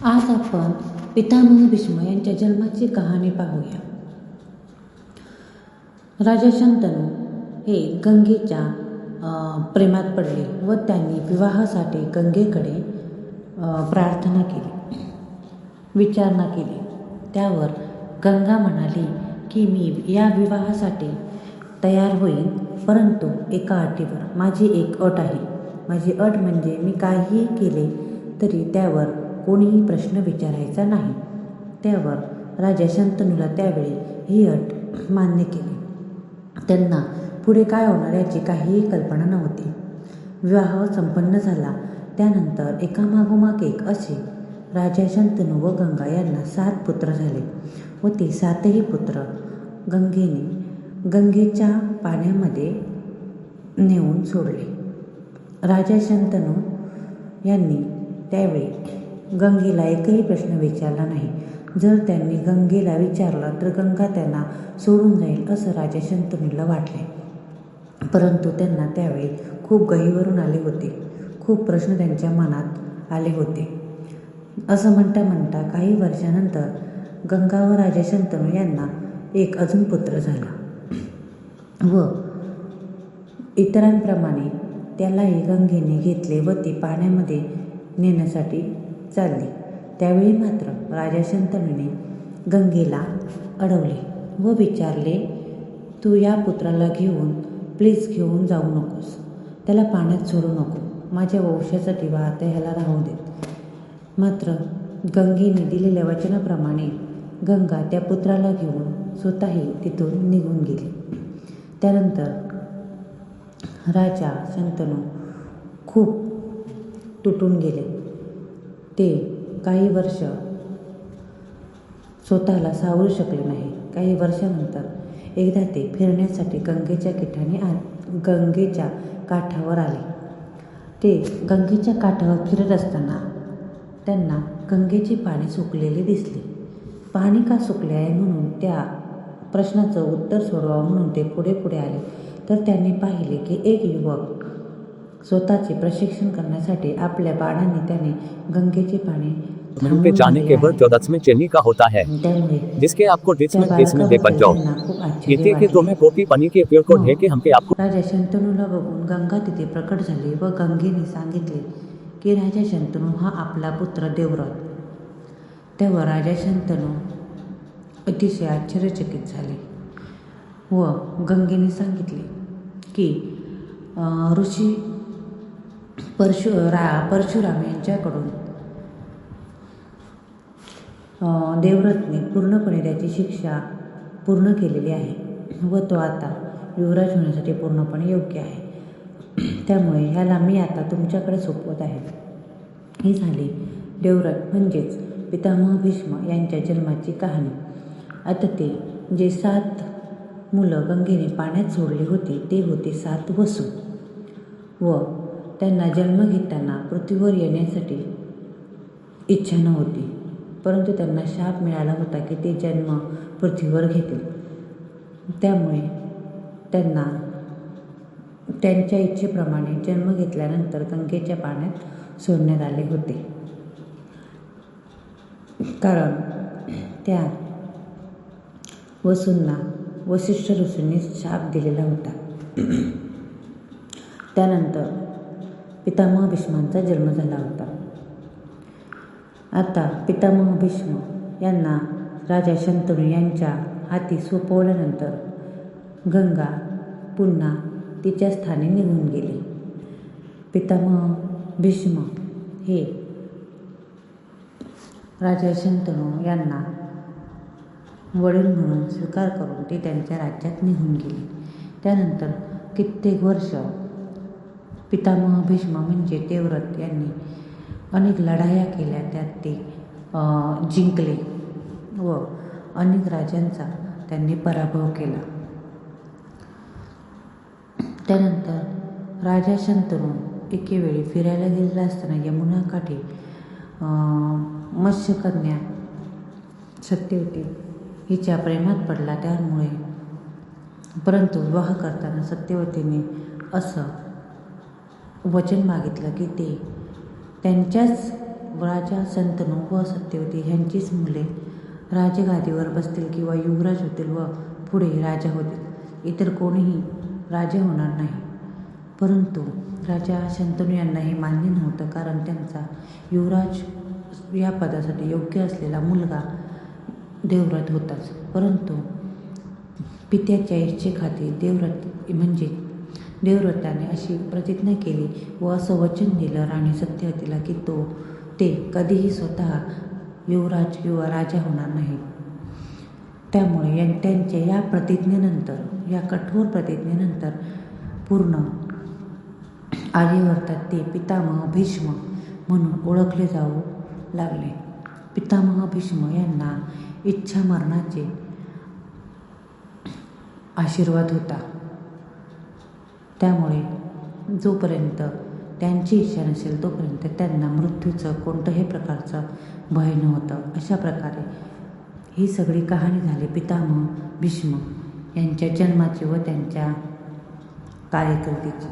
आज आपण पितामह भीष्म यांच्या जन्माची कहाणी पाहूया. राजा शंतनू हे गंगेच्या प्रेमात पडले व त्यांनी विवाहासाठी गंगेकडे प्रार्थना केली, विचारणा केली. त्यावर गंगा म्हणाली की मी या विवाहासाठी तयार होईन, परंतु एका अटीवर. माझी एक अट आहे. माझी अट म्हणजे मी काहीही केले तरी त्यावर कोणीही प्रश्न विचारायचा नाही. त्यावर राजा शंतनूला त्यावेळी ही अट मान्य केली. त्यांना पुढे काय होणार याची काहीही कल्पना नव्हती. विवाह संपन्न झाला. त्यानंतर एकामागोमाग एक असे राजा शंतनू व गंगा यांना 7 पुत्र झाले व ते 7ही पुत्र गंगेच्या पाण्यामध्ये नेऊन सोडले. राजा शंतनू यांनी त्यावेळी गंगेला एकही प्रश्न विचारला नाही. जर त्यांनी गंगेला विचारलं तर गंगा त्यांना सोडून जाईल असं राजा शंतनूला वाटले. परंतु त्यांना त्यावेळी खूप गहिवरून आले होते. खूप प्रश्न त्यांच्या मनात आले होते. असं म्हणता म्हणता काही वर्षानंतर गंगा व राजा शंतनू यांना एक अजून पुत्र झाला व इतरांप्रमाणे त्यालाही गंगेने घेतले व ती पाण्यामध्ये नेण्यासाठी चालली. त्यावेळी मात्र राजा शंतनूने गंगेला अडवले व विचारले, तू या पुत्राला प्लीज घेऊन जाऊ नकोस. त्याला पाण्यात सोडू नको. माझ्या वंशासाठी वाहता ह्याला राहू देत. मात्र गंगेने दिलेल्या वचनाप्रमाणे गंगा त्या पुत्राला घेऊन स्वतःही तिथून निघून गेली. त्यानंतर राजा शंतनू खूप तुटून गेले. ते काही वर्ष स्वतःला सावरू शकले नाही. काही वर्षानंतर एकदा ते फिरण्यासाठी गंगेच्या काठावर आले. ते गंगेच्या काठावर फिरत असताना त्यांना गंगेचे पाणी सुकलेले दिसले. पाणी का सुकले आहे म्हणून त्या प्रश्नाचं उत्तर सोडवावं म्हणून ते पुढे आले तर त्यांनी पाहिले की एक युवक स्वतःचे प्रशिक्षण करण्यासाठी आपल्या बाणांनी त्याने गंगेचे पाणी पे जाने के बाद 14 में चेन्नई का होता है, जिसके आपको डिस्क में केस में दे बन जाओ. येते की तुम्हें पोटी पानी के पेड़ को ढेके हमके आपको. राजा शंतनूला बघून गंगा तिथे प्रकट झाली व गंगेने सांगितले की राजा शंतनू हा आपला पुत्र देवव्रत. तेव्हा राजा शंतनू अतिशय आश्चर्यचकित झाले व गंगेने सांगितले की ऋषी परशुराम यांच्याकडून देवव्रतने पूर्णपणे त्याची शिक्षा पूर्ण केलेली आहे व तो आता युवराज होण्यासाठी पूर्णपणे योग्य आहे. त्यामुळे ह्याला मी आता तुमच्याकडे सोपवत आहे. ही झाली देवव्रत म्हणजेच पितामह भीष्म यांच्या जन्माची कहाणी. आता ते जे 7 मुलं गंगेने पाण्यात सोडली होती ते होते 7 वसू व त्यांना जन्म घेताना पृथ्वीवर येण्यासाठी इच्छा नव्हती, परंतु त्यांना शाप मिळाला होता की ते जन्म पृथ्वीवर घेतील. त्यामुळे त्यांना त्यांच्या इच्छेप्रमाणे जन्म घेतल्यानंतर गंगेच्या पाण्यात सोडण्यात आले होते. कारण त्या वसूंना वसिष्ठ ऋषींनी शाप दिलेला होता. त्यानंतर पितामह भीष्मांचा जन्म झाला होता. आता पितामह भीष्म यांना राजा शंतनू यांच्या हाती सोपवल्यानंतर गंगा पुन्हा तिच्या स्थानी निघून गेली. पितामह भीष्म हे राजा शंतनू यांना वडील म्हणून स्वीकार करून ती त्यांच्या राज्यात निघून गेली. त्यानंतर कित्येक वर्ष पितामह भीष्म म्हणजे देवव्रत यांनी अनेक लढाया केल्या. त्यात ते जिंकले व अनेक राजांचा त्यांनी पराभव केला. त्यानंतर राजा शंतनू एकेवेळी फिरायला गेलेला असताना यमुनाकाठी मत्स्यकन्या सत्यवती हिच्या प्रेमात पडला. त्यामुळे परंतु विवाह करताना सत्यवतीने असं वचन मागितलं की ते त्यांच्याच राजा शंतनू व सत्यवती ह्यांचीच मुले राजगादीवर बसतील किंवा युवराज होतील व पुढे राजा होतील. इतर कोणीही राजे होणार नाही. परंतु राजा शंतनू यांना हे मान्य नव्हतं, कारण त्यांचा युवराज या पदासाठी योग्य असलेला मुलगा देवव्रत होताच. परंतु पित्याच्या इच्छेखाती देवव्रताने अशी प्रतिज्ञा केली व असं वचन दिलं राणी सत्यवतीला की ते कधीही स्वतः युवराज किंवा राजा होणार नाही. त्यामुळे त्यांच्या या कठोर प्रतिज्ञेनंतर पूर्ण आर्यावर्तात ते पितामह भीष्म म्हणून ओळखले जाऊ लागले. पितामह भीष्म यांना इच्छामरणाचे आशीर्वाद होता. त्यामुळे जोपर्यंत त्यांची इच्छा नसेल तोपर्यंत त्यांना मृत्यूचं कोणत्याही प्रकारचं भय नव्हतं. अशा प्रकारे ही सगळी कहाणी झाली पितामह भीष्म यांच्या जन्माची व त्यांच्या कार्यकिर्दीची.